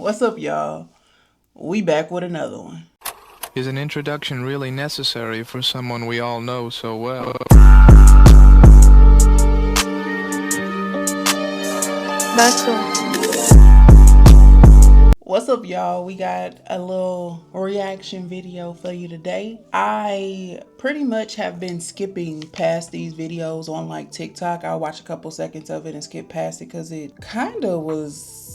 What's up, y'all? We back with another one. Is an introduction really necessary for someone we all know so well? What's up, y'all? We got a little reaction video for you today. I pretty much have been skipping past these videos on like TikTok. I'll watch a couple seconds of it and skip past it because it kind of was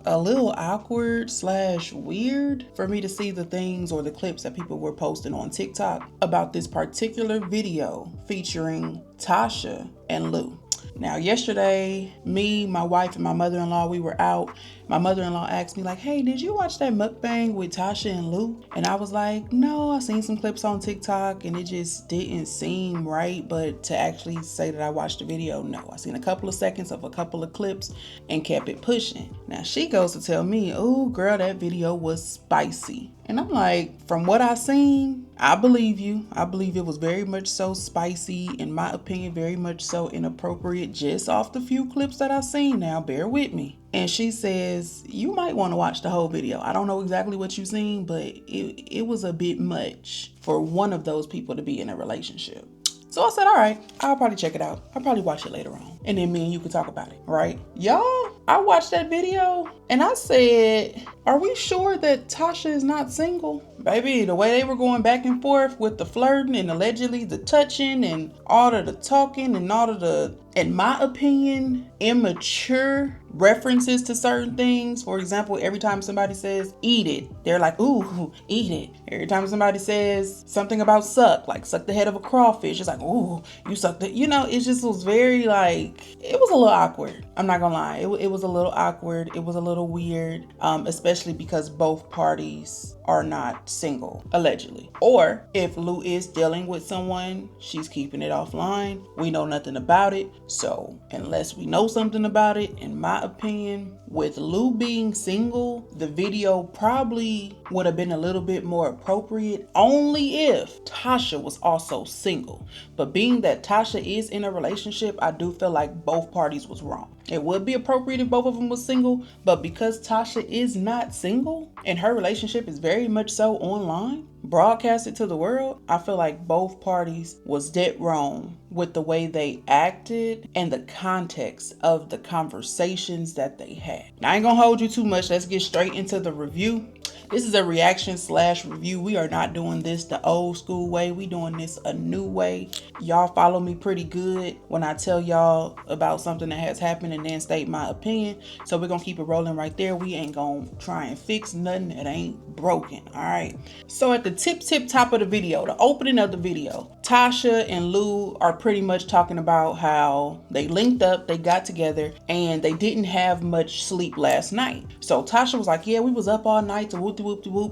a little awkward / weird for me to see the things or the clips that people were posting on TikTok about this particular video featuring TASHA and Lou. Now, yesterday, me, my wife, and my mother-in-law, we were out. My mother-in-law asked me like, hey, did you watch that mukbang with TASHA and Lou? And I was like, no, I seen some clips on TikTok and it just didn't seem right. But to actually say that I watched the video, no. I seen a couple of seconds of a couple of clips and kept it pushing. Now, she goes to tell me, oh, girl, that video was spicy. And I'm like, from what I seen, I believe you. I believe it was very much so spicy. In my opinion, very much so inappropriate just off the few clips that I've seen. Now, bear with me. And she says, you might want to watch the whole video. I don't know exactly what you've seen, but it was a bit much for one of those people to be in a relationship. So I said, all right, I'll probably check it out. I'll probably watch it later on. And then me and you could talk about it, right? Y'all, I watched that video and I said, are we sure that TASHA is not single? Baby, the way they were going back and forth with the flirting and allegedly the touching and all of the talking and all of the, in my opinion, immature references to certain things. For example, every time somebody says eat it, they're like, ooh, eat it. Every time somebody says something about suck, like suck the head of a crawfish, it's like, ooh, you sucked it. You know, it just was very like, it was a little awkward. I'm not gonna lie. It was a little awkward. It was a little weird, especially because both parties are not single, allegedly. Or if Lou is dealing with someone, she's keeping it offline. We know nothing about it. So unless we know something about it, in my opinion, with Lou being single, the video probably would have been a little bit more appropriate only if TASHA was also single. But being that TASHA is in a relationship, I do feel like both parties was wrong. It would be appropriate if both of them was single, but because TASHA is not single and her relationship is very much so online, broadcasted to the world, I feel like both parties was dead wrong with the way they acted and the context of the conversations that they had. Now, I ain't gonna hold you too much. Let's get straight into the review. This is a reaction / review. We are not doing this the old school way. We doing this a new way. Y'all follow me pretty good when I tell y'all about something that has happened and then state my opinion. So we're gonna keep it rolling right there. We ain't gonna try and fix nothing that ain't broken, all right? So at the tip top of the video, the opening of the video, TASHA and Lou are pretty much talking about how they linked up, they got together, and they didn't have much sleep last night. So TASHA was like, yeah, we was up all night to whoop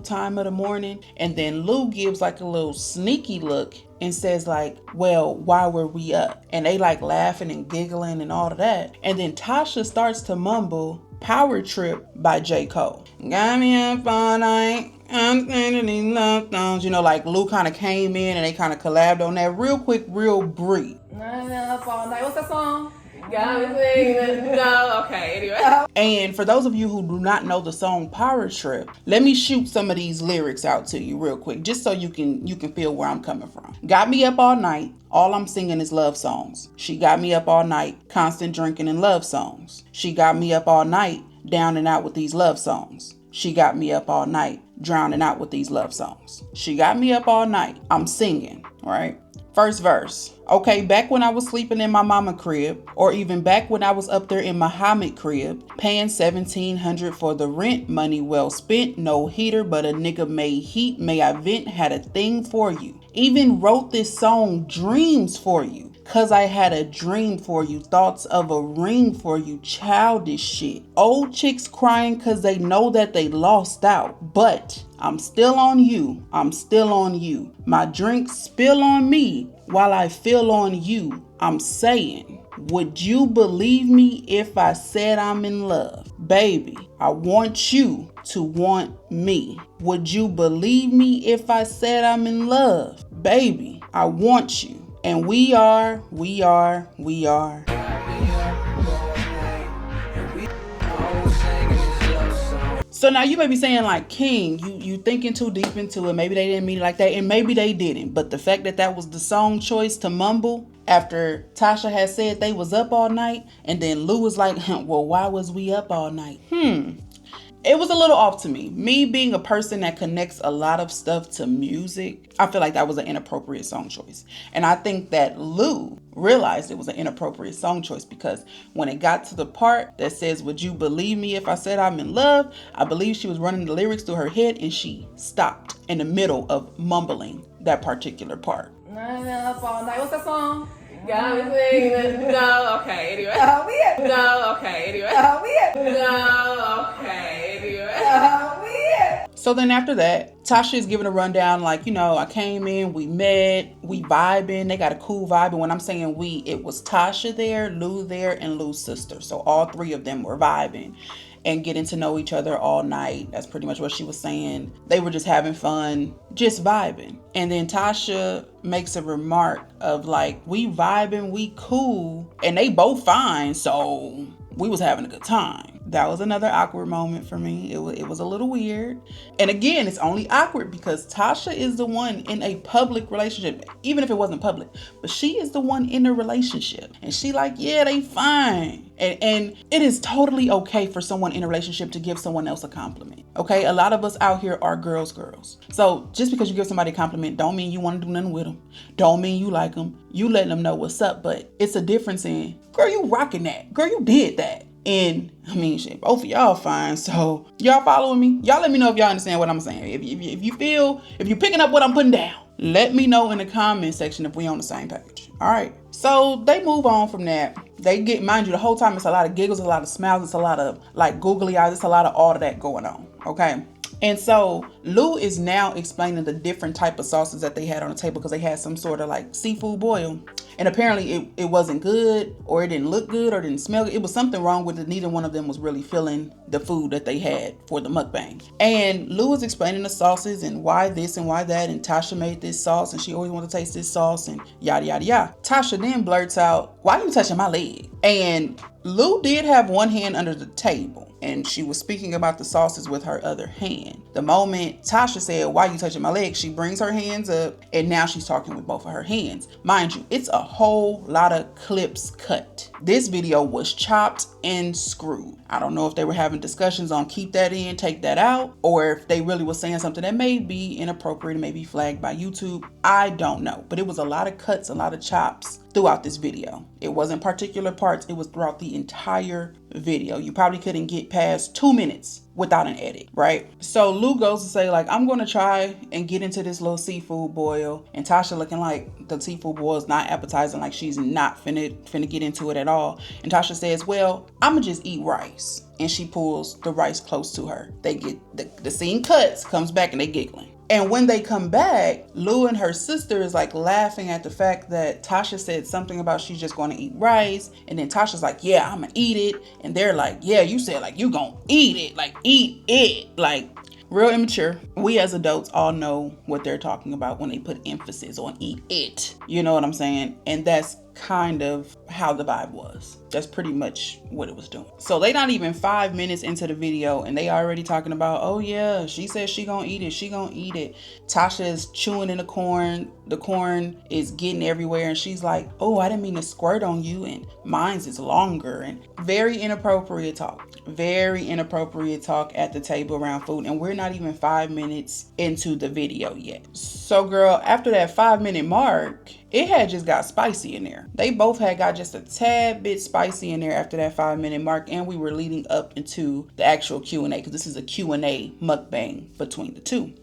time of the morning. And then Lou gives like a little sneaky look and says like, well, why were we up? And they like laughing and giggling and all of that. And then TASHA starts to mumble Power Trip by J. Cole. Got me up all night. I'm standing these love songs. You know, like Lou kind of came in and they kind of collabed on that real quick, real brief. Up all night. What's that song? No, okay, anyway. And for those of you who do not know the song Power Trip, let me shoot some of these lyrics out to you real quick, just so you can feel where I'm coming from. Got me up all night. All I'm singing is love songs. She got me up all night. Constant drinking and love songs. She got me up all night. Down and out with these love songs. She got me up all night. Drowning out with these love songs. She got me up all night. I'm singing, right? First verse. Okay, back when I was sleeping in my mama crib, or even back when I was up there in Muhammad crib, paying $1,700 for the rent, money well spent, no heater, but a nigga made heat, may I vent, had a thing for you. Even wrote this song, Dreams, for you. Cause I had a dream for you, thoughts of a ring for you, childish shit. Old chicks crying cause they know that they lost out, but I'm still on you, I'm still on you. My drinks spill on me while I feel on you. I'm saying, would you believe me if I said I'm in love? Baby, I want you to want me. Would you believe me if I said I'm in love? Baby, I want you. And we are. So now you may be saying like, King, you thinking too deep into it. Maybe they didn't mean it like that, and maybe they didn't. But the fact that that was the song choice to mumble after Tasha had said they was up all night, and then Lou was like, well, why was we up all night? It was a little off to me. Me being a person that connects a lot of stuff to music, I feel like that was an inappropriate song choice. And I think that Lou realized it was an inappropriate song choice because when it got to the part that says, would you believe me if I said I'm in love? I believe she was running the lyrics through her head and she stopped in the middle of mumbling that particular part. Up all night. What's that song? Got me thinking. No, okay, anyway. No, okay, anyway. No, okay, anyway. So then after that, Tasha is giving a rundown like, you know, I came in, we met, we vibing, they got a cool vibe. And when I'm saying we, it was Tasha there, Lou there, and Lou's sister. So all three of them were vibing and getting to know each other all night. That's pretty much what she was saying. They were just having fun, just vibing. And then Tasha makes a remark of like, we vibing, we cool, and they both fine, so we was having a good time. That was another awkward moment for me. It was a little weird. And again, it's only awkward because Tasha is the one in a public relationship, even if it wasn't public, but she is the one in a relationship. And she like, yeah, they fine. And it is totally okay for someone in a relationship to give someone else a compliment. Okay, a lot of us out here are girls. So just because you give somebody a compliment don't mean you want to do nothing with them. Don't mean you like them. You letting them know what's up, but it's a difference in, girl, you rocking that. Girl, you did that. And I mean, shit, both of y'all fine. So y'all following me? Y'all let me know if y'all understand what I'm saying. If you're picking up what I'm putting down, let me know in the comment section if we on the same page. All right. So they move on from that. They get, mind you, the whole time it's a lot of giggles, a lot of smiles, it's a lot of like googly eyes, it's a lot of all of that going on. Okay. And so Lou is now explaining the different type of sauces that they had on the table because they had some sort of like seafood boil. And apparently it wasn't good, or it didn't look good, or didn't smell good. It was something wrong with it. Neither one of them was really feeling the food that they had for the mukbang. And Lou was explaining the sauces and why this and why that. And Tasha made this sauce and she always wanted to taste this sauce and yada, yada, yada. Tasha then blurts out, why are you touching my leg? And Lou did have one hand under the table, and she was speaking about the sauces with her other hand. The moment Tasha said, why are you touching my leg? She brings her hands up, and now she's talking with both of her hands. Mind you, it's a whole lot of clips cut. This video was chopped and screwed. I don't know if they were having discussions on keep that in, take that out, or if they really were saying something that may be inappropriate and may be flagged by YouTube. I don't know, but it was a lot of cuts, a lot of chops throughout this video. It wasn't particular parts, it was throughout the entire video. You probably couldn't get past 2 minutes without an edit, right? So Lou goes to say like, I'm gonna try and get into this little seafood boil, and Tasha looking like the seafood boil is not appetizing, like she's not finna get into it at all. And Tasha says, well, I'ma just eat rice. And she pulls the rice close to her. They get the scene cuts, comes back, and they giggling. And when they come back, Lou and her sister is like laughing at the fact that Tasha said something about she's just going to eat rice. And then Tasha's like, yeah, I'm going to eat it. And they're like, yeah, you said like you going to eat it. Like, eat it. Like, real immature. We as adults all know what they're talking about when they put emphasis on eat it. You know what I'm saying? And that's kind of how the vibe was. That's pretty much what it was doing. So they not even 5 minutes into the video and they already talking about, oh yeah, she said she gonna eat it, she gonna eat it. Tasha is chewing in the corn is getting everywhere, and she's like, oh, I didn't mean to squirt on you, and mine's is longer. And very inappropriate talk at the table around food, and we're not even 5 minutes into the video yet. So girl, after that 5-minute mark, it had just got spicy in there. They both had got just a tad bit spicy in there after that 5-minute mark, and we were leading up into the actual Q&A, because this is a Q&A mukbang between the two.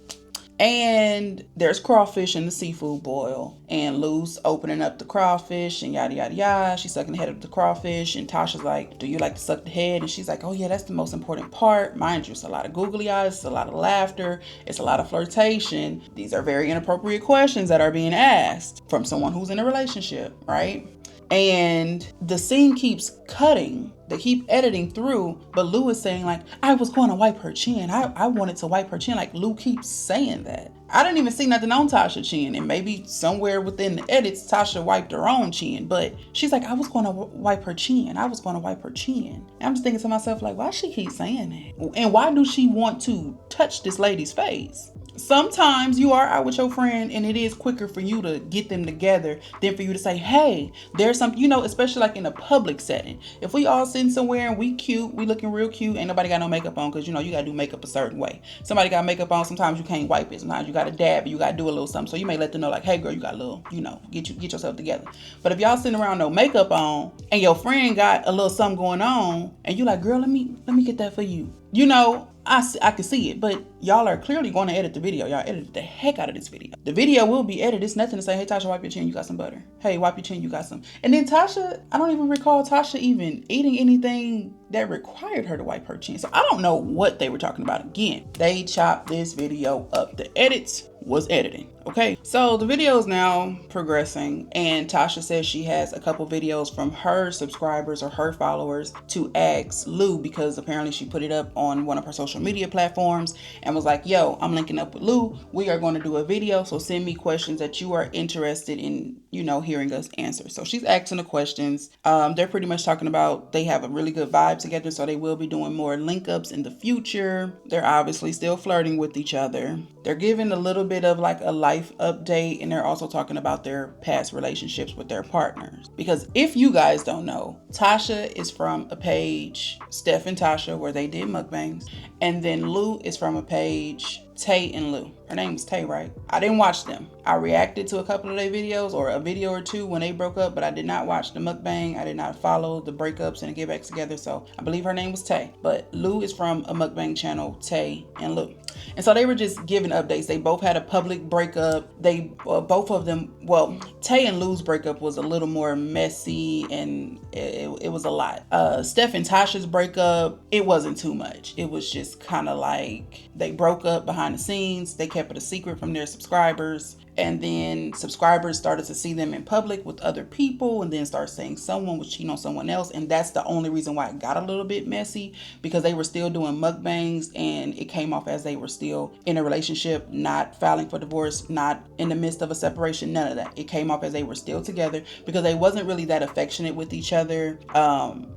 And there's crawfish in the seafood boil, and Lou's opening up the crawfish and yada yada yada. She's sucking the head of the crawfish, and Tasha's like, do you like to suck the head? And she's like, oh yeah, that's the most important part. Mind you, it's a lot of googly eyes, it's a lot of laughter, it's a lot of flirtation. These are very inappropriate questions that are being asked from someone who's in a relationship, right? And the scene keeps cutting. They keep editing through, but Lou is saying like, I was going to wipe her chin. I wanted to wipe her chin. Like Lou keeps saying that. I didn't even see nothing on Tasha's chin, and maybe somewhere within the edits, Tasha wiped her own chin, but she's like, I was going to wipe her chin. I was going to wipe her chin. And I'm just thinking to myself, like, why she keep saying that? And why do she want to touch this lady's face? Sometimes you are out with your friend and it is quicker for you to get them together than for you to say, hey, there's something, you know, especially like in a public setting. If we all sitting somewhere and we cute, we looking real cute, ain't nobody got no makeup on, because you know you gotta do makeup a certain way. Somebody got makeup on, sometimes you can't wipe it, sometimes you gotta dab it, you gotta do a little something. So you may let them know like, hey girl, you got a little, you know, get yourself together. But if y'all sitting around no makeup on and your friend got a little something going on and you like, girl, let me get that for you. You know, I can see it, but y'all are clearly going to edit the video. Y'all edited the heck out of this video. The video will be edited. It's nothing to say, hey, Tasha, wipe your chin, you got some butter. Hey, wipe your chin, you got some. And then Tasha, I don't even recall Tasha even eating anything that required her to wipe her chin. So I don't know what they were talking about again. They chopped this video up. The edits was editing. Okay, so the video is now progressing, and Tasha says she has a couple videos from her subscribers or her followers to ask Lou, because apparently she put it up on one of her social media platforms and was like, yo, I'm linking up with Lou. We are going to do a video, so send me questions that you are interested in, you know, hearing us answer. So she's asking the questions. They're pretty much talking about they have a really good vibe together, so they will be doing more link ups in the future. They're obviously still flirting with each other. They're giving a little bit of like a life update, and they're also talking about their past relationships with their partners. Because if you guys don't know, Tasha is from a page, Steph and Tasha, where they did mukbangs, and then Lou is from a page, Tay and Lou. Her name was Tay, right? I didn't watch them. I reacted to a couple of their videos, or a video or two when they broke up, but I did not watch the mukbang. I did not follow the breakups and the get back together. So I believe her name was Tay, but Lou is from a mukbang channel, Tay and Lou. And so they were just giving updates. They both had a public breakup. They both of them, well, Tay and Lou's breakup was a little more messy, and it was a lot. Steph and Tasha's breakup, it wasn't too much. It was just kind of like they broke up behind the scenes. They kept it a secret from their subscribers. And then subscribers started to see them in public with other people, and then start saying someone was cheating on someone else. And that's the only reason why it got a little bit messy, because they were still doing mukbangs and it came off as they were still in a relationship, not filing for divorce, not in the midst of a separation, none of that. It came off as they were still together, because they wasn't really that affectionate with each other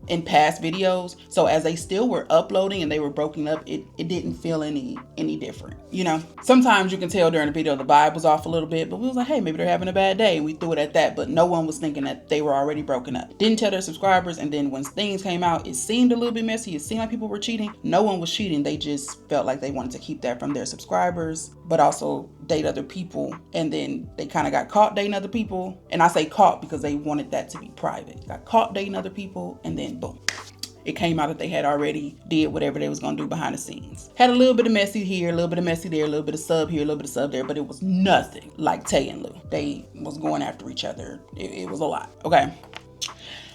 in past videos. So as they still were uploading and they were broken up, it didn't feel any different. You know, sometimes you can tell during the video the vibe was off a little bit, but we was like, hey, maybe they're having a bad day, and we threw it at that. But no one was thinking that they were already broken up. Didn't tell their subscribers, and then when things came out, it seemed a little bit messy. It seemed like people were cheating. No one was cheating. They just felt like they wanted to keep that from their subscribers, but also date other people. And then they kind of got caught dating other people. And I say caught because they wanted that to be private. Got caught dating other people, and then boom, it came out that they had already did whatever they was going to do behind the scenes. Had a little bit of messy here, a little bit of messy there, a little bit of sub here, a little bit of sub there, but it was nothing like Tay and Lou. They was going after each other. It was a lot. Okay.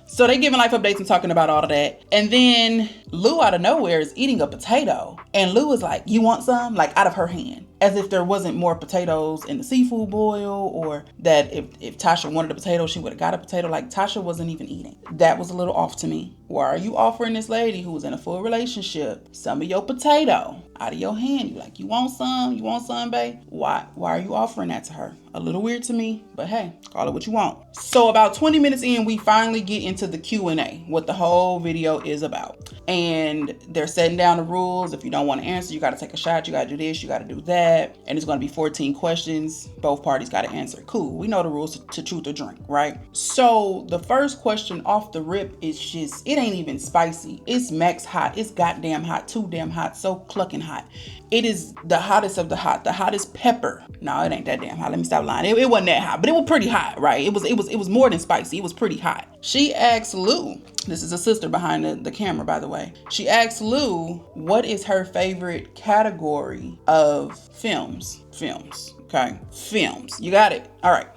So they giving life updates and talking about all of that. And then Lou out of nowhere is eating a potato. And Lou is like, you want some? Like out of her hand. As if there wasn't more potatoes in the seafood boil, or that if Tasha wanted a potato, she would have got a potato. Like Tasha wasn't even eating. That was a little off to me. Why are you offering this lady who was in a full relationship some of your potato out of your hand? You like, you want some? You want some, babe? Why are you offering that to her? A little weird to me, but hey, call it what you want. So about 20 minutes in, we finally get into the Q&A, what the whole video is about. And they're setting down the rules. If you don't want to answer, you got to take a shot. You got to do this. You got to do that. And it's going to be 14 questions. Both parties got to answer. Cool. We know the rules to truth or drink, right? So the first question off the rip is just, it ain't even spicy. It's max hot. It's goddamn hot. Too damn hot. So clucking hot. It is the hottest of the hot. The hottest pepper. No, it ain't that damn hot. Let me stop lying. It wasn't that hot, but it was pretty hot, right? It was more than spicy. It was pretty hot. She asked Lou, this is a sister behind the camera, by the way. She asked Lou, what is her favorite category of films? Okay, films. You got it? All right.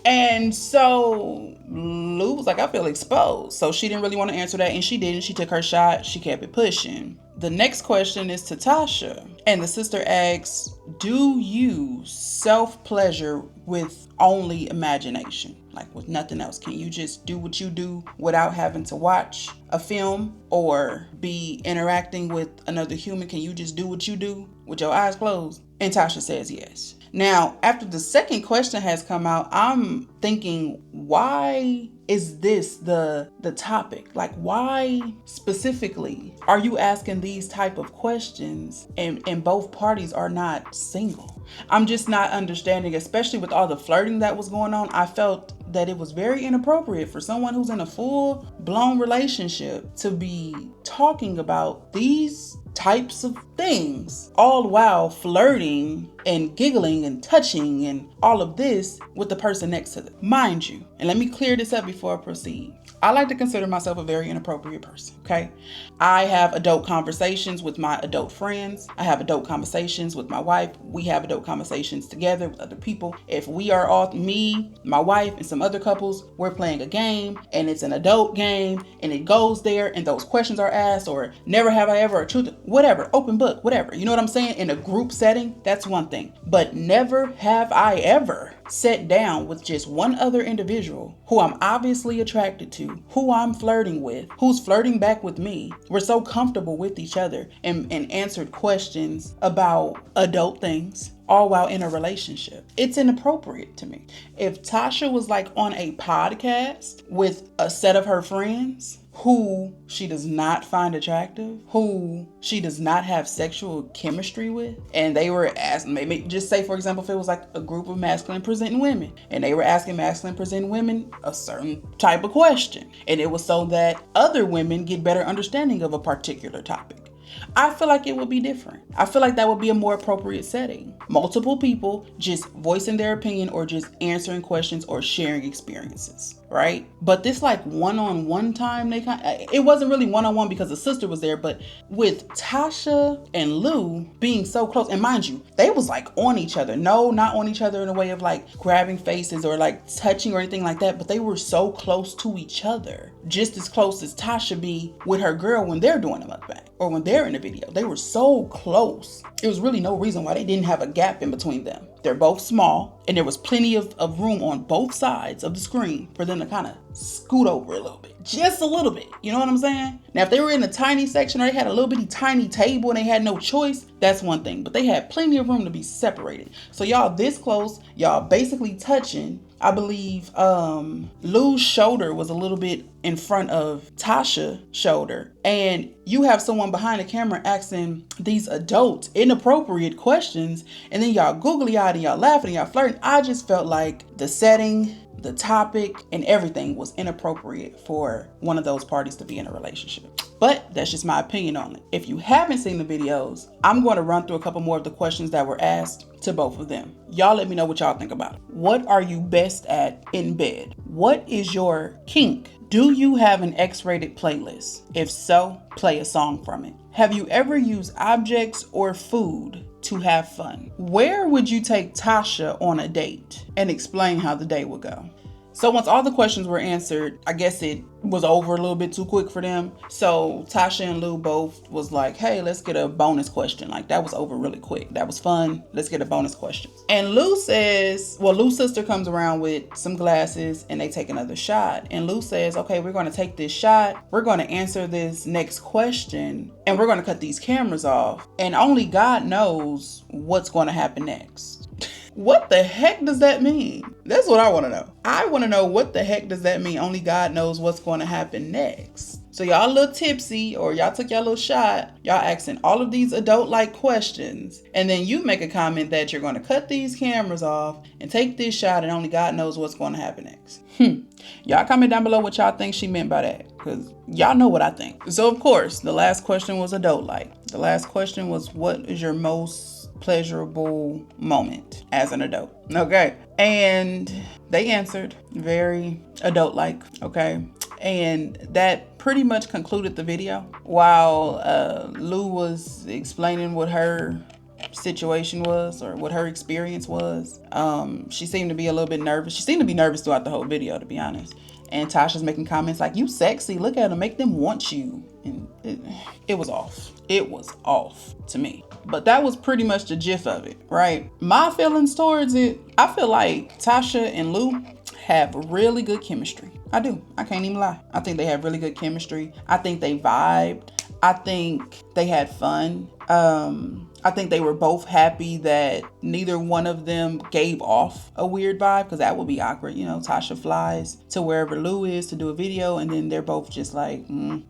And so Lou was like, I feel exposed. So she didn't really want to answer that, and she didn't. She took her shot. She kept it pushing. The next question is to Tasha. And the sister asks, do you self-pleasure with only imagination? Like with nothing else? Can you just do what you do without having to watch a film or be interacting with another human? Can you just do what you do with your eyes closed? And Tasha says yes. Now, after the second question has come out, I'm thinking, why is this the topic? Like, why specifically are you asking these type of questions and both parties are not single? I'm just not understanding, especially with all the flirting that was going on. I felt that it was very inappropriate for someone who's in a full-blown relationship to be talking about these types of things, all while flirting and giggling and touching and all of this with the person next to them. Mind you, and let me clear this up before I proceed, I like to consider myself a very inappropriate person, okay? I have adult conversations with my adult friends. I have adult conversations with my wife. We have adult conversations together with other people. If we are all, me, my wife, and some other couples, we're playing a game and it's an adult game and it goes there and those questions are asked, or never have I ever, or truth, whatever, open book, whatever. You know what I'm saying? In a group setting, that's one thing. But never have I ever sat down with just one other individual who I'm obviously attracted to, who I'm flirting with, who's flirting back with me. We're so comfortable with each other and answered questions about adult things, all while in a relationship. It's inappropriate to me. If Tasha was like on a podcast with a set of her friends who she does not find attractive, who she does not have sexual chemistry with, and they were asking, maybe just say for example, if it was like a group of masculine presenting women and they were asking masculine presenting women a certain type of question, and it was so that other women get better understanding of a particular topic, I feel like it would be different. I feel like that would be a more appropriate setting. Multiple people just voicing their opinion or just answering questions or sharing experiences, right? But this like one-on-one time, it wasn't really one-on-one because the sister was there, but with Tasha and Lou being so close, and mind you, they was like on each other. No, not on each other in a way of like grabbing faces or like touching or anything like that, but they were so close to each other, just as close as Tasha be with her girl when they're doing a mukbang or when they're in a video. They were so close. There was really no reason why they didn't have a gap in between them. They're both small, and there was plenty of room on both sides of the screen for them to kind of scoot over a little bit. Just a little bit. You know what I'm saying? Now, if they were in a tiny section or they had a little bitty tiny table and they had no choice, that's one thing. But they had plenty of room to be separated. So y'all this close, y'all basically touching. I believe Lou's shoulder was a little bit in front of Tasha's shoulder. And you have someone behind the camera asking these adult inappropriate questions. And then y'all googly-eyed and y'all laughing and y'all flirting. I just felt like the setting, the topic, and everything was inappropriate for one of those parties to be in a relationship. But that's just my opinion on it. If you haven't seen the videos, I'm going to run through a couple more of the questions that were asked to both of them. Y'all let me know what y'all think about it. What are you best at in bed? What is your kink? Do you have an X-rated playlist? If so, play a song from it. Have you ever used objects or food to have fun? Where would you take Tasha on a date? And explain how the day would go. So once all the questions were answered, I guess it was over a little bit too quick for them. So Tasha and Lou both was like, hey, let's get a bonus question. Like, that was over really quick. That was fun. Let's get a bonus question. And Lou says, well, Lou's sister comes around with some glasses and they take another shot. And Lou says, okay, we're going to take this shot. We're going to answer this next question and we're going to cut these cameras off. And only God knows what's going to happen next. What the heck does that mean? That's what I want to know. I want to know what the heck does that mean? Only God knows what's going to happen next. So y'all a little tipsy or y'all took y'all little shot. Y'all asking all of these adult-like questions. And then you make a comment that you're going to cut these cameras off and take this shot and only God knows what's going to happen next. Y'all comment down below what y'all think she meant by that. Because y'all know what I think. So of course, the last question was adult-like. The last question was, what is your most pleasurable moment as an adult? Okay. And they answered very adult-like. Okay. And that pretty much concluded the video. While Lou was explaining what her situation was or what her experience was, she seemed to be a little bit nervous. She seemed to be nervous throughout the whole video, to be honest. And Tasha's making comments like, you sexy, look at them, make them want you. And it was off. It was off to me. But that was pretty much the gist of it, right? My feelings towards it, I feel like Tasha and Lou have really good chemistry. I do. I can't even lie. I think they have really good chemistry. I think they vibed. I think they had fun. I think they were both happy that neither one of them gave off a weird vibe, because that would be awkward. You know, Tasha flies to wherever Lou is to do a video, and then they're both just like,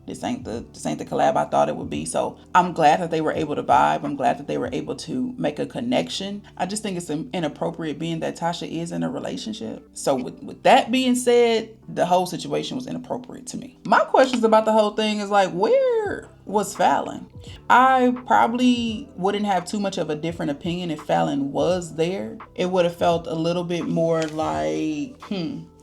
this ain't the collab I thought it would be. So I'm glad that they were able to vibe. I'm glad that they were able to make a connection. I just think it's inappropriate being that Tasha is in a relationship. So with that being said, the whole situation was inappropriate to me. My questions about the whole thing is like, where was Fallon? I probably wouldn't have too much of a different opinion if Fallon was there. It would have felt a little bit more like,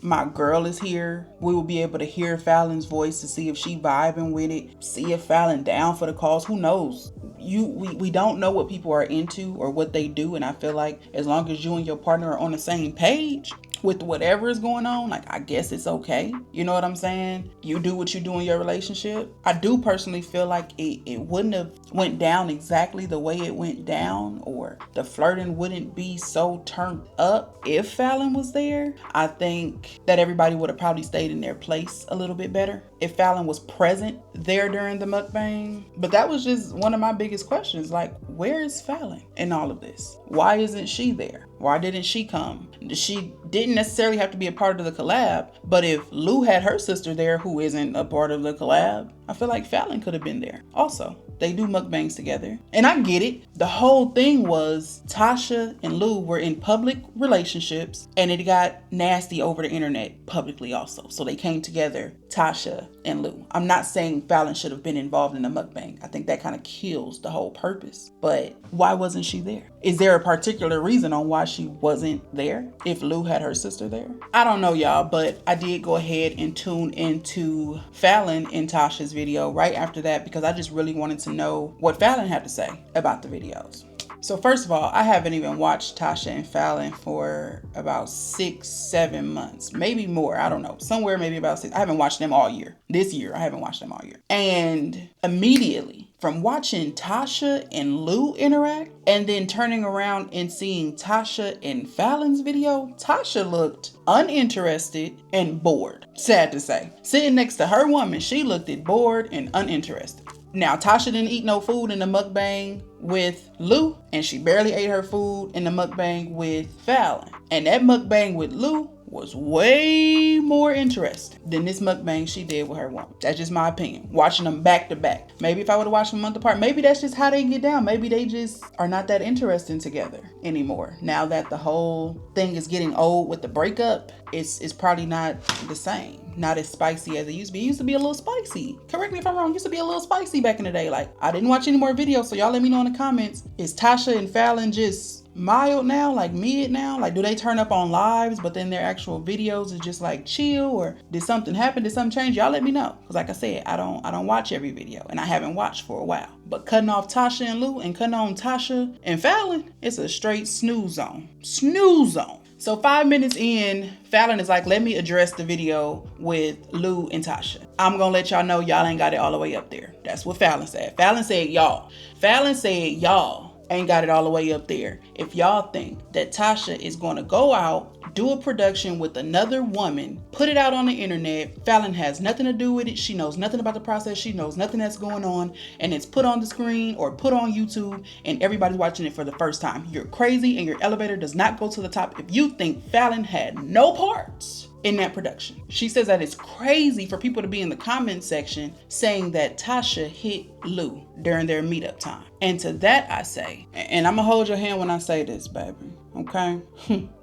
my girl is here. We will be able to hear Fallon's voice to see if she vibing with it, see if Fallon down for the cause. Who knows? We don't know what people are into or what they do, and I feel like as long as you and your partner are on the same page with whatever is going on, like, I guess it's okay. You know what I'm saying? You do what you do in your relationship. I do personally feel like it wouldn't have went down exactly the way it went down, or the flirting wouldn't be so turned up if Fallon was there. I think that everybody would have probably stayed in their place a little bit better if Fallon was present there during the mukbang. But that was just one of my biggest questions. Like, where is Fallon in all of this? Why isn't she there? Why didn't she come? She didn't necessarily have to be a part of the collab, but if Lou had her sister there who isn't a part of the collab, I feel like Fallon could have been there also. They do mukbangs together. And I get it. The whole thing was Tasha and Lou were in public relationships, and it got nasty over the internet publicly also. So they came together, Tasha and Lou. I'm not saying Fallon should have been involved in the mukbang. I think that kind of kills the whole purpose. But why wasn't she there? Is there a particular reason on why she wasn't there if Lou had her sister there? I don't know, y'all, but I did go ahead and tune into Fallon in Tasha's video right after that, because I just really wanted to know what Fallon had to say about the videos. So first of all, I haven't even watched Tasha and Fallon for about 6-7 months, maybe more. I don't know, somewhere maybe about 6. I haven't watched them all year. This year, I haven't watched them all year. And immediately from watching Tasha and Lou interact and then turning around and seeing Tasha and Fallon's video, Tasha looked uninterested and bored. Sad to say. Sitting next to her woman, she looked bored and uninterested. Now, Tasha didn't eat no food in the mukbang with Lou, and she barely ate her food in the mukbang with Fallon. And that mukbang with Lou was way more interesting than this mukbang she did with her woman. That's just my opinion. Watching them back to back. Maybe if I would have watched them a month apart, maybe that's just how they get down. Maybe they just are not that interesting together anymore. Now that the whole thing is getting old with the breakup, it's probably not the same. Not as spicy as it used to be. It used to be a little spicy. Correct me if I'm wrong. It used to be a little spicy back in the day. Like, I didn't watch any more videos, so y'all let me know in the comments. Is Tasha and Fallon just mild now, like mid now? Like, do they turn up on lives, but then their actual videos is just like chill? Or did something happen? Did something change? Y'all let me know. Because like I said, I don't watch every video, and I haven't watched for a while. But cutting off Tasha and Lou and cutting on Tasha and Fallon, it's a straight snooze zone. Snooze zone. So 5 minutes in, Fallon is like, let me address the video with Lou and Tasha. I'm gonna let y'all know y'all ain't got it all the way up there. That's what Fallon said. Fallon said y'all. Fallon said y'all ain't got it all the way up there. If y'all think that Tasha is gonna go out, do a production with another woman, put it out on the internet, Fallon has nothing to do with it, she knows nothing about the process, she knows nothing that's going on, and it's put on the screen or put on YouTube and everybody's watching it for the first time, you're crazy and your elevator does not go to the top if you think Fallon had no parts in that production. She says that it's crazy for people to be in the comment section saying that Tasha hit Lou during their meetup time. And to that I say, and I'm gonna hold your hand when I say this, baby, okay?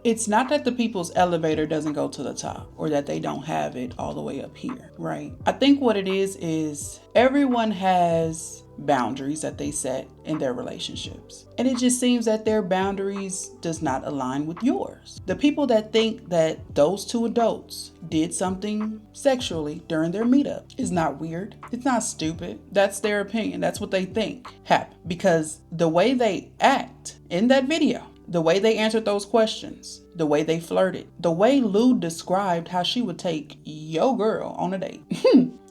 It's not that the people's elevator doesn't go to the top or that they don't have it all the way up here, right? I think what it is everyone has boundaries that they set in their relationships. And it just seems that their boundaries does not align with yours. The people that think that those two adults did something sexually during their meetup is not weird. It's not stupid. That's their opinion. That's what they think happened. Because the way they act in that video, the way they answered those questions the way they flirted, the way Lou described how she would take your girl on a date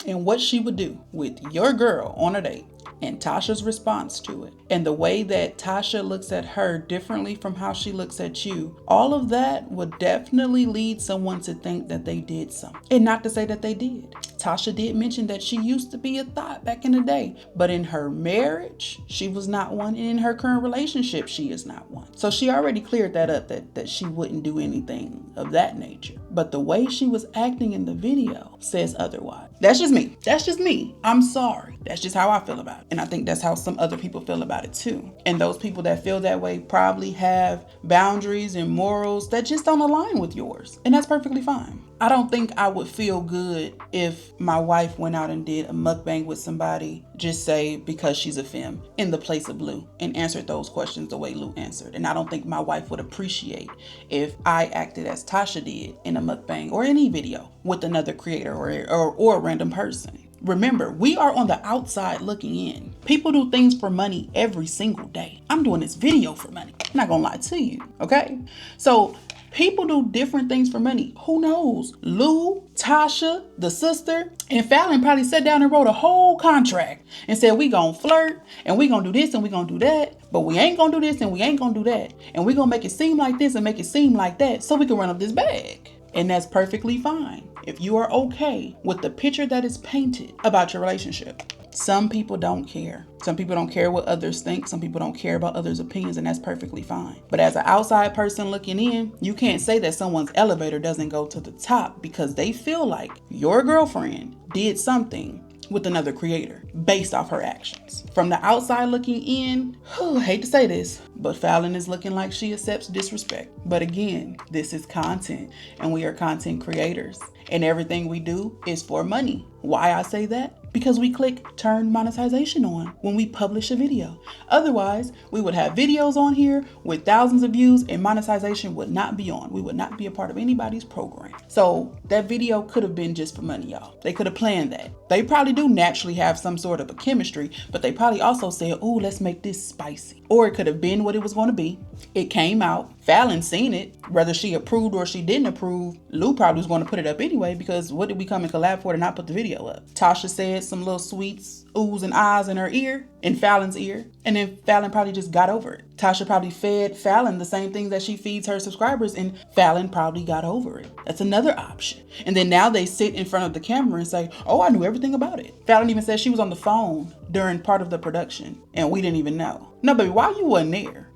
and what she would do with your girl on a date, and Tasha's response to it, and the way that Tasha looks at her differently from how she looks at you, all of that would definitely lead someone to think that they did something. And not to say that they did. Tasha did mention that she used to be a thought back in the day, but in her marriage, she was not one, and in her current relationship, she is not one. So she already cleared that up, that she wouldn't do anything of that nature. But the way she was acting in the video says otherwise. That's just me. That's just me. I'm sorry. That's just how I feel about it. And I think that's how some other people feel about it too. And those people that feel that way probably have boundaries and morals that just don't align with yours. And that's perfectly fine. I don't think I would feel good if my wife went out and did a mukbang with somebody, just say because she's a femme, in the place of Lou, and answered those questions the way Lou answered. And I don't think my wife would appreciate if I acted as Tasha did in a mukbang or any video with another creator or a random person. Remember, we are on the outside looking in. People do things for money every single day. I'm doing this video for money. I'm not gonna lie to you, okay? So people do different things for money. Who knows? Lou, Tasha, the sister, and Fallon probably sat down and wrote a whole contract and said, we gonna flirt and we gonna do this and we gonna do that, but we ain't gonna do this and we ain't gonna do that. And we gonna make it seem like this and make it seem like that so we can run up this bag. And that's perfectly fine if you are okay with the picture that is painted about your relationship. Some people don't care. Some people don't care what others think. Some people don't care about others' opinions, and that's perfectly fine. But as an outside person looking in, you can't say that someone's elevator doesn't go to the top because they feel like your girlfriend did something with another creator based off her actions. From the outside looking in, I hate to say this, but Fallon is looking like she accepts disrespect. But again, this is content and we are content creators and everything we do is for money. Why I say that? Because we click turn monetization on when we publish a video. Otherwise, we would have videos on here with thousands of views and monetization would not be on. We would not be a part of anybody's program. So that video could have been just for money, y'all. They could have planned that. They probably do naturally have some sort of a chemistry, but they probably also said, oh, let's make this spicy. Or it could have been what it was going to be. It came out. Fallon seen it. Whether she approved or she didn't approve, Lou probably was going to put it up anyway because what did we come and collab for to not put the video up? Tasha said some little sweets, oohs and ahs in her ear, in Fallon's ear, and then Fallon probably just got over it. Tasha probably fed Fallon the same thing that she feeds her subscribers and Fallon probably got over it. That's another option. And then now they sit in front of the camera and say, oh, I knew everything about it. Fallon even said she was on the phone during part of the production and we didn't even know. No, baby, why you wasn't there?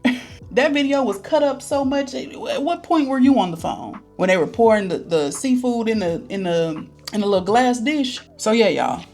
That video was cut up so much. At what point were you on the phone? When they were pouring the seafood in the little glass dish? So yeah, y'all.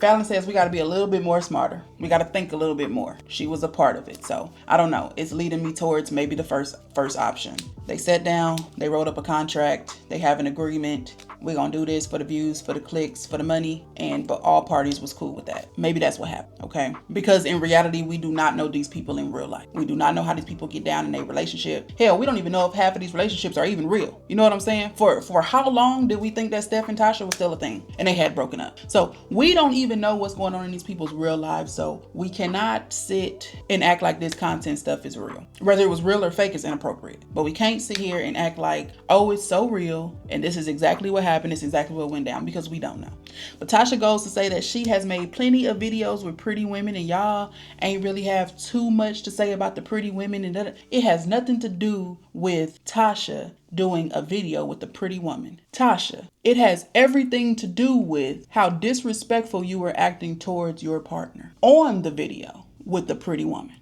Fallon says we got to be a little bit more smarter. We got to think a little bit more. She was a part of it. So I don't know. It's leading me towards maybe the first option. They sat down. They wrote up a contract. They have an agreement. We're going to do this for the views, for the clicks, for the money. But all parties was cool with that. Maybe that's what happened. Okay. Because in reality, we do not know these people in real life. We do not know how these people get down in their relationship. Hell, we don't even know if half of these relationships are even real. You know what I'm saying? For how long did we think that Steph and Tasha was still a thing and they had broken up? So we don't even know what's going on in these people's real lives. So we cannot sit and act like this content stuff is real. Whether it was real or fake is inappropriate. But we can't sit here and act like, oh, it's so real and this is exactly what happened. It's exactly what went down because we don't know. But Tasha goes to say that she has made plenty of videos with pretty women and y'all ain't really have too much to say about the pretty women. And it has nothing to do with Tasha doing a video with a pretty woman. Tasha, it has everything to do with how disrespectful you were acting towards your partner on the video with the pretty woman.